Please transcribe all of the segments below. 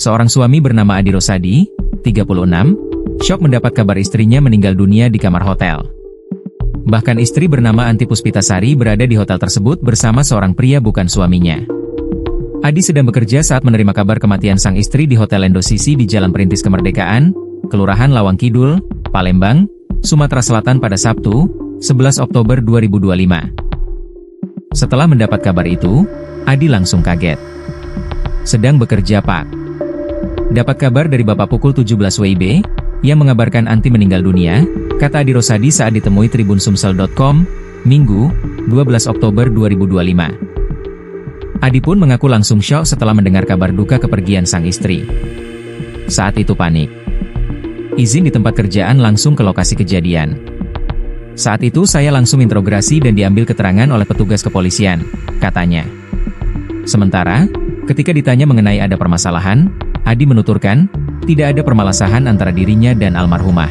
Seorang suami bernama Adi Rosadi, 36, syok mendapat kabar istrinya meninggal dunia di kamar hotel. Bahkan istri bernama Anti Puspitasari berada di hotel tersebut bersama seorang pria bukan suaminya. Adi sedang bekerja saat menerima kabar kematian sang istri di Hotel Endosisi di Jalan Perintis Kemerdekaan, Kelurahan Lawang Kidul, Palembang, Sumatera Selatan pada Sabtu, 11 Oktober 2025. Setelah mendapat kabar itu, Adi langsung kaget. Sedang bekerja Pak. Dapat kabar dari Bapak pukul 17 WIB, yang mengabarkan Anti meninggal dunia, kata Adi Rosadi saat ditemui tribunsumsel.com, Minggu, 12 Oktober 2025. Adi pun mengaku langsung syok setelah mendengar kabar duka kepergian sang istri. Saat itu panik. Izin di tempat kerjaan langsung ke lokasi kejadian. Saat itu saya langsung interogasi dan diambil keterangan oleh petugas kepolisian, katanya. Sementara, ketika ditanya mengenai ada permasalahan, Adi menuturkan, tidak ada permasalahan antara dirinya dan almarhumah.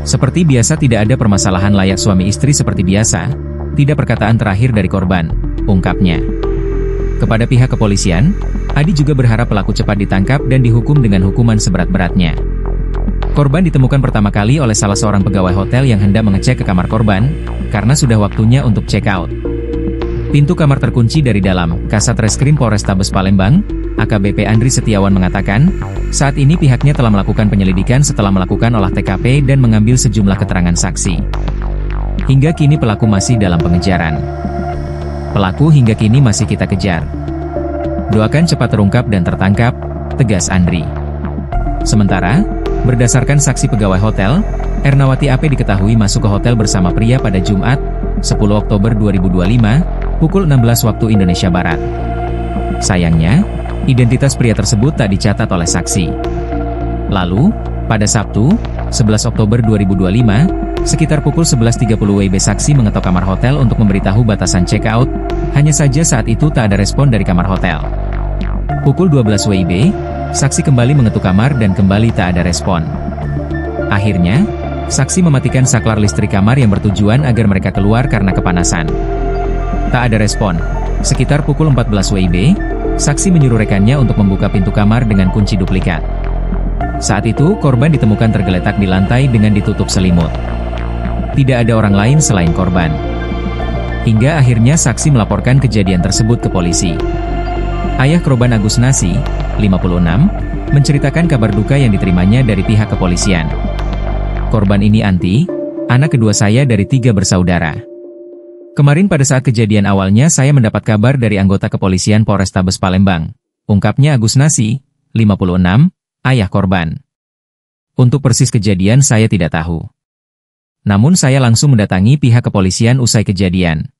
Seperti biasa tidak ada permasalahan layak suami istri seperti biasa, tidak perkataan terakhir dari korban, ungkapnya. Kepada pihak kepolisian, Adi juga berharap pelaku cepat ditangkap dan dihukum dengan hukuman seberat-beratnya. Korban ditemukan pertama kali oleh salah seorang pegawai hotel yang hendak mengecek ke kamar korban, karena sudah waktunya untuk check out. Pintu kamar terkunci dari dalam. Kasat Reskrim Polrestabes Palembang, AKBP Andri Setiawan mengatakan, saat ini pihaknya telah melakukan penyelidikan setelah melakukan olah TKP dan mengambil sejumlah keterangan saksi. Hingga kini pelaku masih dalam pengejaran. Pelaku hingga kini masih kita kejar. Doakan cepat terungkap dan tertangkap, tegas Andri. Sementara, berdasarkan saksi pegawai hotel, Ernawati AP diketahui masuk ke hotel bersama pria pada Jumat, 10 Oktober 2025, pukul 16 waktu Indonesia Barat. Sayangnya, identitas pria tersebut tak dicatat oleh saksi. Lalu, pada Sabtu, 11 Oktober 2025, sekitar pukul 11.30 WIB saksi mengetok kamar hotel untuk memberitahu batasan check-out, hanya saja saat itu tak ada respon dari kamar hotel. Pukul 12 WIB, saksi kembali mengetuk kamar dan kembali tak ada respon. Akhirnya, saksi mematikan saklar listrik kamar yang bertujuan agar mereka keluar karena kepanasan. Tak ada respon. Sekitar pukul 14 WIB, saksi menyuruh rekannya untuk membuka pintu kamar dengan kunci duplikat. Saat itu, korban ditemukan tergeletak di lantai dengan ditutup selimut. Tidak ada orang lain selain korban. Hingga akhirnya saksi melaporkan kejadian tersebut ke polisi. Ayah korban Agus Nasi, 56, menceritakan kabar duka yang diterimanya dari pihak kepolisian. Korban ini Anti, anak kedua saya dari 3 bersaudara. Kemarin pada saat kejadian awalnya saya mendapat kabar dari anggota kepolisian Polrestabes Palembang. Ungkapnya Agus Nasi, 56, ayah korban. Untuk persis kejadian saya tidak tahu. Namun saya langsung mendatangi pihak kepolisian usai kejadian.